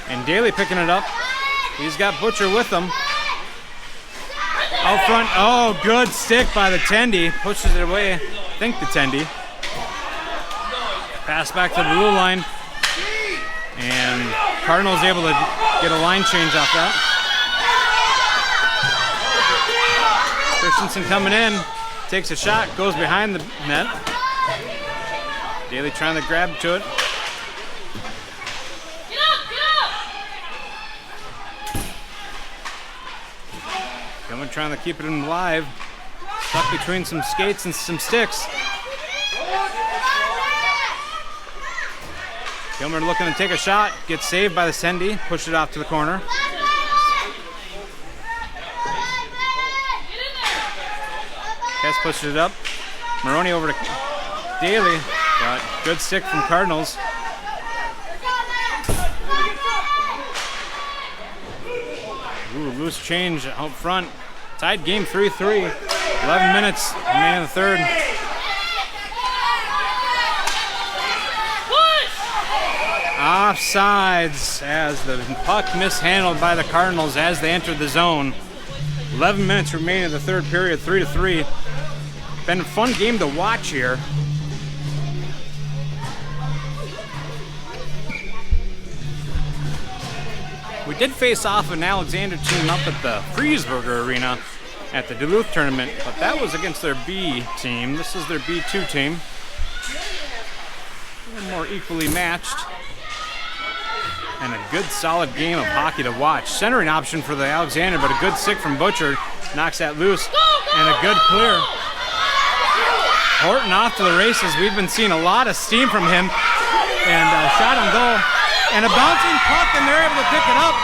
And Daley picking it up. He's got Butcher with him. Out front, oh, good stick by the Tendy. Pushes it away, I think the Tendy. Pass back to the blue line. And Cardinals able to get a line change off that. Christensen coming in, takes a shot, goes behind the net. Daley trying to grab to it. Gilman trying to keep it alive. Stuck between some skates and some sticks. Gilman looking to take a shot, gets saved by the Sendy, pushed it off to the corner. Kes pushes it up. Moroni over to Daley, but good stick from Cardinals. Ooh, loose change out front. Tied game 3-3. 11 minutes remaining in the third. Offsides as the puck mishandled by the Cardinals as they entered the zone. 11 minutes remaining in the third period, 3-3. Been a fun game to watch here. We did face off an Alexander team up at the Friesberger Arena at the Duluth tournament, but that was against their B team. This is their B2 team. A little more equally matched. And a good solid game of hockey to watch. Centering option for the Alexander, but a good stick from Butcher. Knocks that loose, and a good clear. Horton off to the races. We've been seeing a lot of steam from him. And a shot on goal. And a bouncing puck, and they're able to pick it up.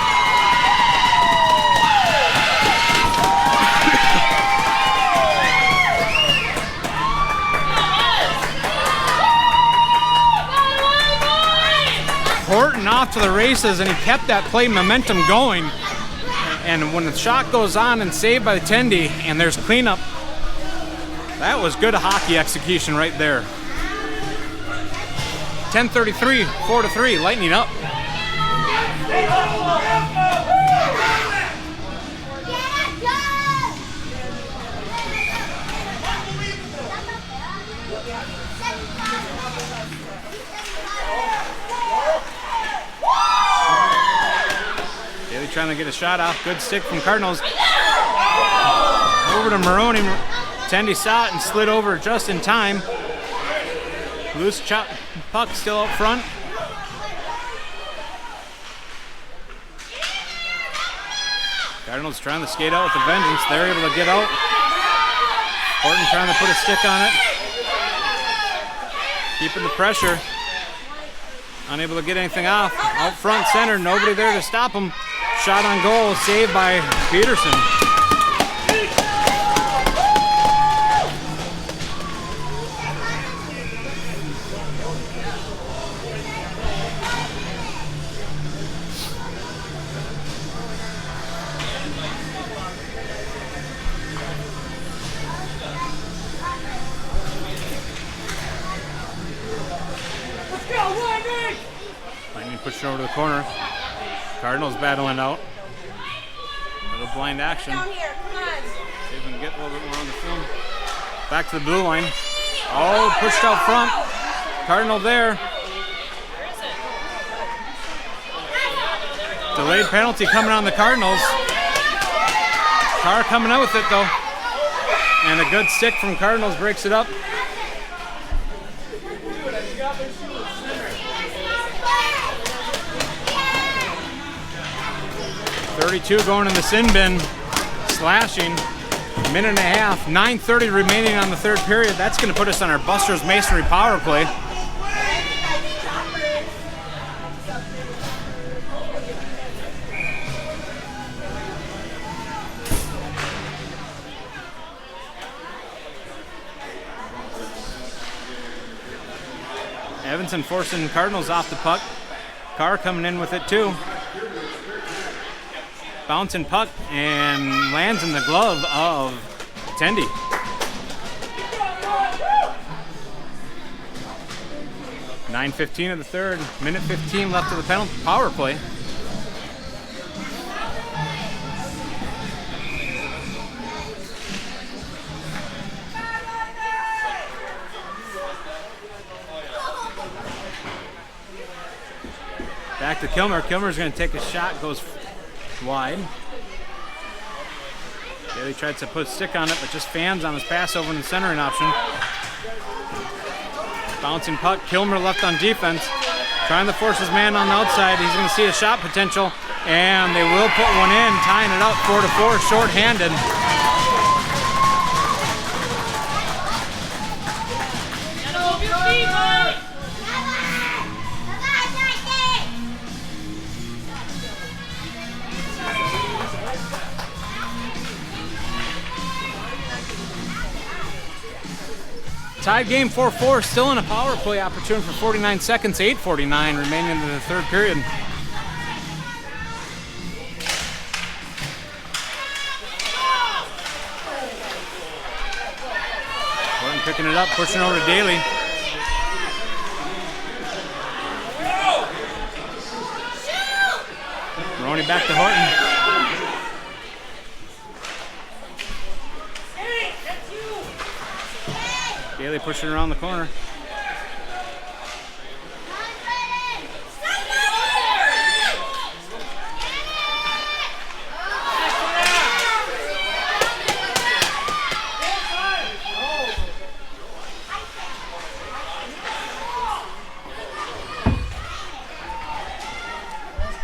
Horton off to the races, and he kept that play momentum going. And when the shot goes on and saved by the Tendy, and there's cleanup, that was good hockey execution right there. 10:33, 4-3, lightening up. Daley trying to get a shot off. Good stick from Cardinals. Over to Moroni. Tendy saw it and slid over just in time. Loose puck still up front. Cardinals trying to skate out with a vengeance. They're able to get out. Horton trying to put a stick on it. Keeping the pressure. Unable to get anything off. Out front center, nobody there to stop him. Shot on goal, saved by Peterson. Lightning pushed over to the corner. Cardinals battling out. Little blind action. Down here, come on. See if we can get a little bit more on the film. Back to the blue line. Oh, pushed out front. Cardinal there. Delayed penalty coming on the Cardinals. Carr coming out with it though. And a good stick from Cardinals breaks it up. .32 going in the sin bin, slashing, minute and a half, 9:30 remaining on the third period. That's going to put us on our Buster's Masonry power play. Evanson forcing Cardinals off the puck. Carr coming in with it too. bouncing puck and lands in the glove of Tendi. .9:15 of the third, minute 15 left of the penalty power play. Back to Kilmer. Kilmer's going to take a shot, goes wide. Daley tried to put a stick on it, but just fans on his pass over in the centering option. Bouncing puck, Kilmer left on defense. Trying to force his man on the outside. He's going to see a shot potential, and they will put one in, tying it up 4-4, shorthanded. Tied game 4-4, still in a power play opportunity for 49 seconds, 8:49 remaining in the third period. Horton picking it up, pushing over to Daley. Moroni back to Horton. Daley pushing around the corner.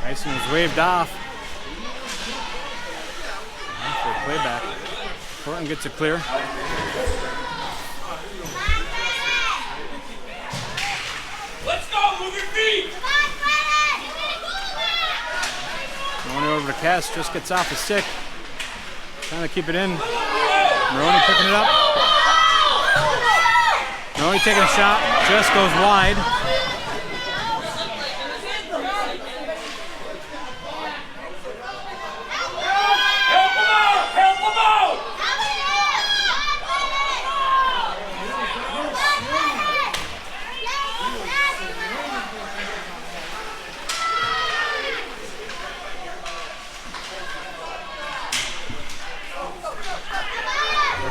Tyson was waved off. For a playback. Horton gets it clear. Moroni over to Kes, just gets off the stick. Trying to keep it in. Moroni picking it up. Moroni taking a shot, just goes wide.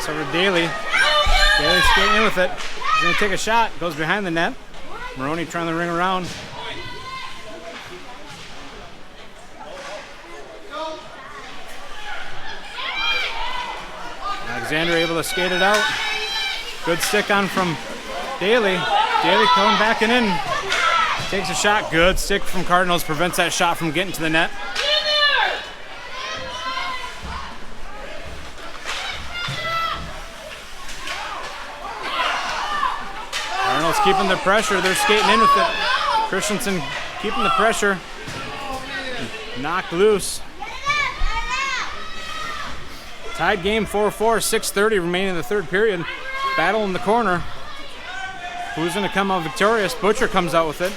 Over to Daley. Daley skating in with it. He's going to take a shot. Goes behind the net. Moroni trying to ring around. Alexandria able to skate it out. Good stick on from Daley. Daley coming back and in. Takes a shot. Good stick from Cardinals. Prevents that shot from getting to the net. Keeping the pressure, they're skating in with it. Christensen keeping the pressure. Knocked loose. Tied game 4-4, 6:30 remaining in the third period. Battle in the corner. Who's going to come out victorious? Butcher comes out with it.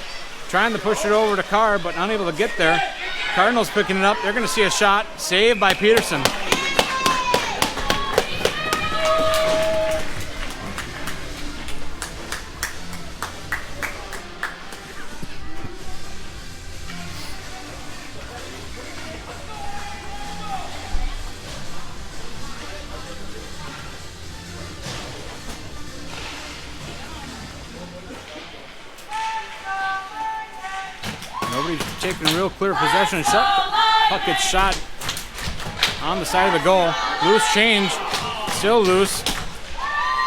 Trying to push it over to Carr, but unable to get there. Cardinals picking it up. They're going to see a shot. Saved by Peterson. Nobody's taking real clear possession. Puck gets shot on the side of the goal. Loose change, still loose.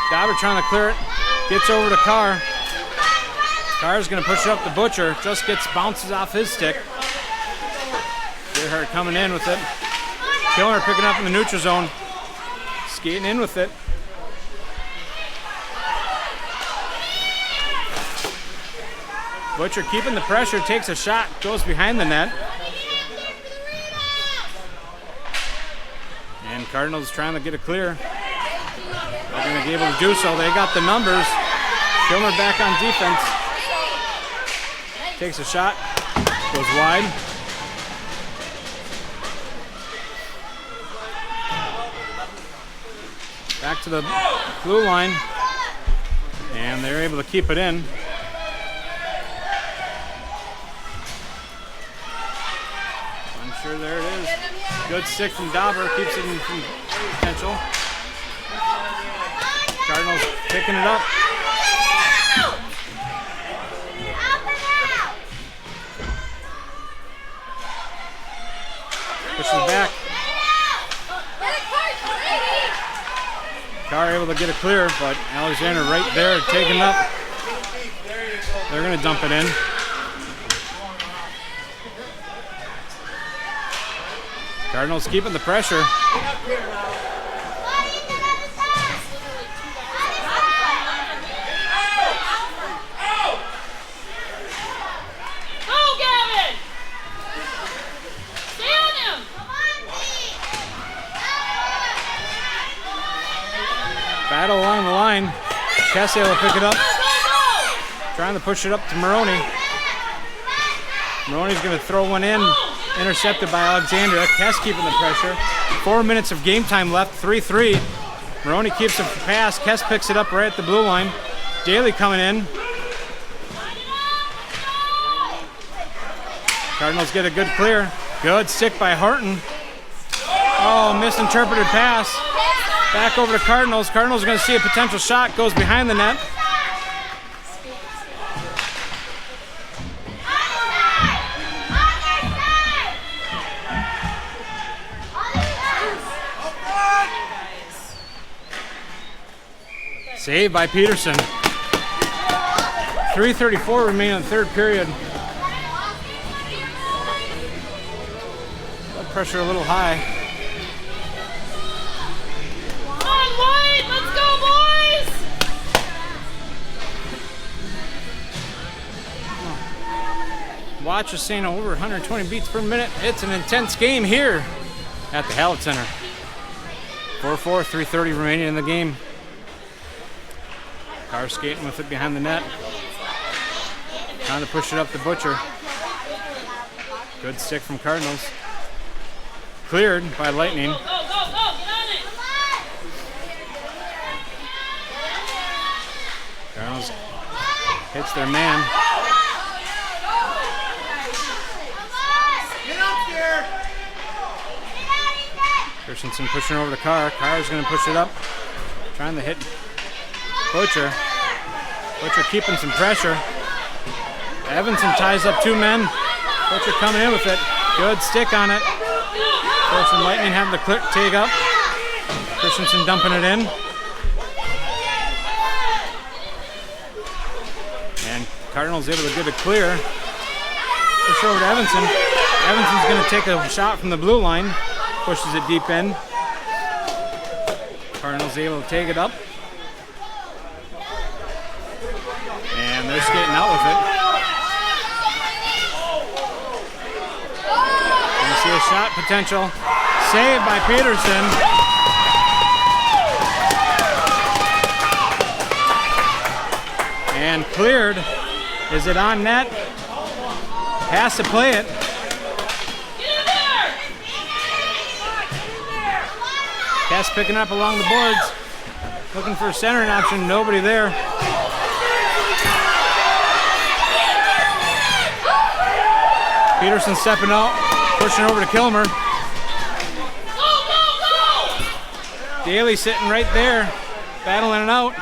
Dauber trying to clear it. Gets over to Carr. Carr's going to push it up to Butcher. Just bounces off his stick. Gerhardt coming in with it. Kilmer picking up in the neutral zone. Skating in with it. Butcher keeping the pressure, takes a shot, goes behind the net. And Cardinals trying to get it clear. They're going to be able to do so. They got the numbers. Kilmer back on defense. Takes a shot, goes wide. Back to the blue line. And they're able to keep it in. Sure, there it is. Good stick from Dauber, keeps it in from potential. Cardinals picking it up. Pushes it back. Carr able to get it clear, but Alexander right there taking it up. They're going to dump it in. Cardinals keeping the pressure. Go, Gavin! Stay on him! Battle along the line. Kes able to pick it up. Trying to push it up to Moroni. Moroni's going to throw one in. Intercepted by Alexandria. Kes keeping the pressure. 4 minutes of game time left. 3-3. Moroni keeps the pass. Kes picks it up right at the blue line. Daley coming in. Cardinals get a good clear. Good stick by Horton. Oh, misinterpreted pass. Back over to Cardinals. Cardinals are going to see a potential shot. Goes behind the net. Saved by Peterson. 3:34 remain in the third period. Blood pressure a little high. Come on, Wyatt! Let's go, boys! Watch is saying over 120 beats per minute. It's an intense game here at the Hallett Center. 4-4, 3:30 remaining in the game. Carr skating with it behind the net. Trying to push it up to Butcher. Good stick from Cardinals. Cleared by Lightning. Go, go, go! Get on it! Cardinals hits their man. Get up there! Christensen pushing over to Carr. Carr's going to push it up. Trying to hit Butcher. Butcher keeping some pressure. Evanson ties up two men. Butcher coming in with it. Good stick on it. Fortune Lightning having the clear take up. Christensen dumping it in. And Cardinals able to get it clear. Push over to Evanson. Evanson's going to take a shot from the blue line. Pushes it deep in. Cardinals able to take it up. And they're skating out with it. And you see a shot potential. Saved by Peterson. And cleared. Is it on net? Has to play it. Kes picking up along the boards. Looking for a centering option. Nobody there. Peterson stepping out, pushing over to Kilmer. Go, go, go! Daley sitting right there, battling it out.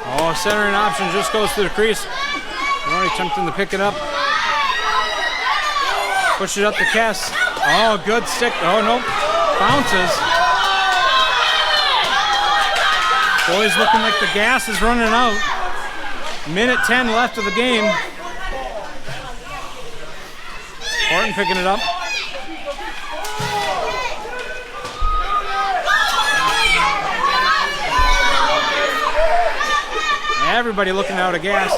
Oh, centering option just goes to the crease. Moroni attempting to pick it up. Push it up to Kes. Oh, good stick. Oh, no. Bounces. Boys looking like the gas is running out. Minute 10 left of the game. Horton picking it up. Everybody looking out of gas.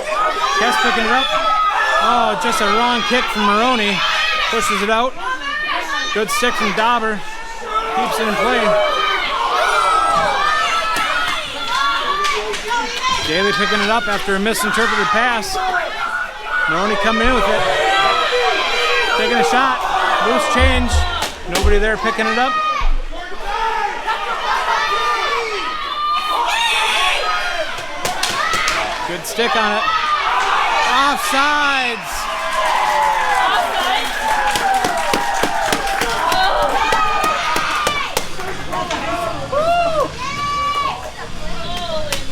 Kes picking it up. Oh, just a wrong kick from Moroni. Pushes it out. Good stick from Dauber. Keeps it in play. Daley picking it up after a misinterpreted pass. Moroni coming in with it. Taking a shot. Loose change. Nobody there picking it up. Good stick on it. Offsides. Holy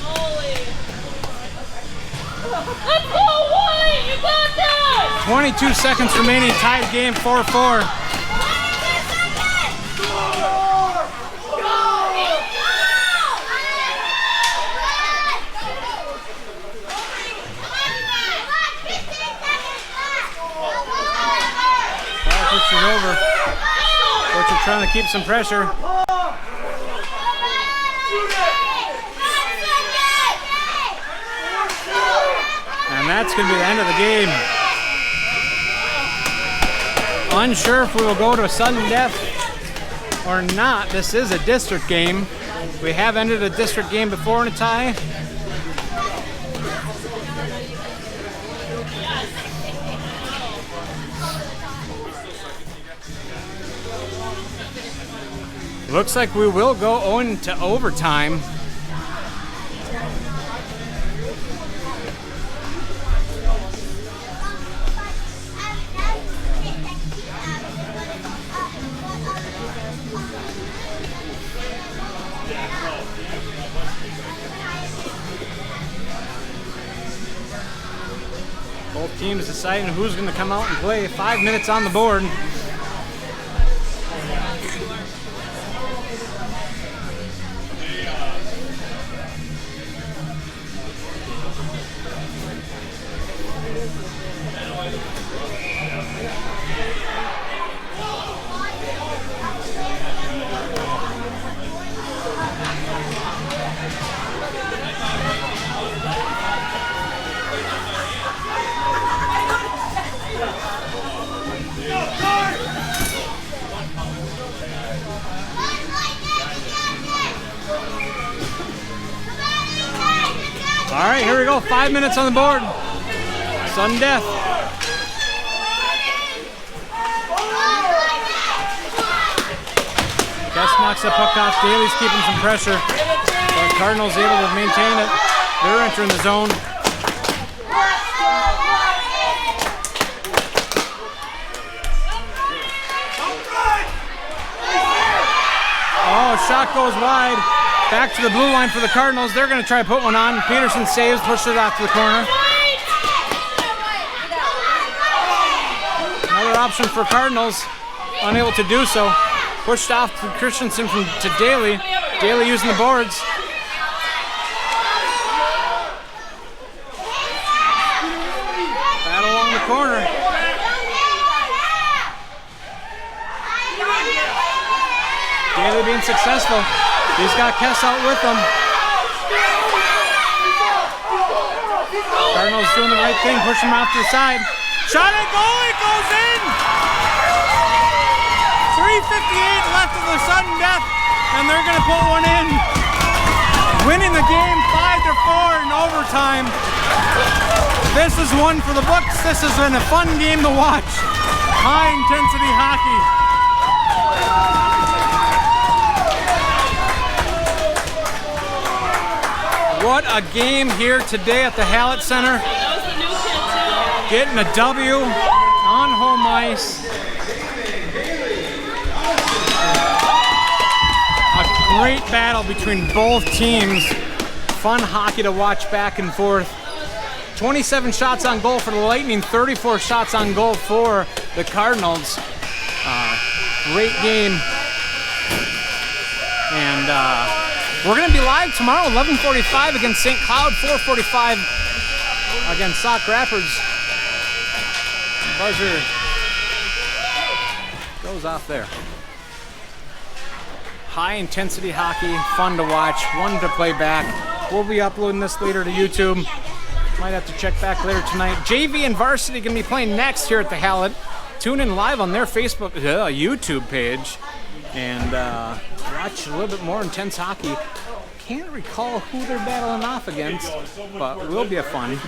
moly. Let's go, Wyatt! You got that! 22 seconds remaining. Tied game 4-4. Puts it over. Butcher trying to keep some pressure. And that's going to be the end of the game. Unsure if we will go to a sudden death or not. This is a district game. We have ended a district game before in a tie. Looks like we will go on to overtime. Both teams deciding who's going to come out and play. 5 minutes on the board. All right, here we go. 5 minutes on the board. Sudden death. Kes knocks the puck off. Daley's keeping some pressure. But Cardinals able to maintain it. They're entering the zone. Oh, shot goes wide. Back to the blue line for the Cardinals. They're going to try to put one on. Peterson saves, pushes it off to the corner. Another option for Cardinals. Unable to do so. Pushed off to Christensen to Daley. Daley using the boards. Battle along the corner. Daley being successful. He's got Kes out with him. Cardinals doing the right thing, pushing him off to the side. Shot at goal, it goes in! 3:58 left of the sudden death, and they're going to put one in. Winning the game 5-4 in overtime. This is one for the books. This has been a fun game to watch. High intensity hockey. What a game here today at the Hallett Center. Getting a W on home ice. A great battle between both teams. Fun hockey to watch back and forth. 27 shots on goal for the Lightning, 34 shots on goal for the Cardinals. Great game. And we're going to be live tomorrow, 11:45 against St. Cloud, 4:45 against Sauk Rapids. Buzzer goes off there. High intensity hockey, fun to watch, one to play back. We'll be uploading this later to YouTube. Might have to check back later tonight. JV and Varsity going to be playing next here at the Hallett. Tune in live on their Facebook, YouTube page. and watch a little bit more intense hockey. Can't recall who they're battling off against, but it will be a fun.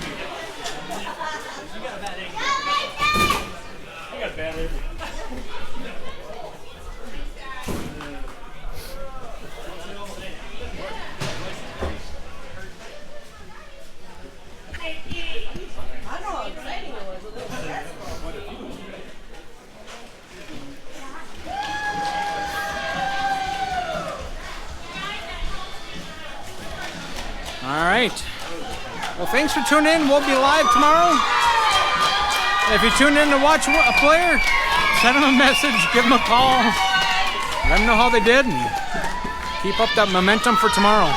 All right. Well, thanks for tuning in. We'll be live tomorrow. If you tune in to watch a player, send them a message, give them a call, let them know how they did, and keep up that momentum for tomorrow.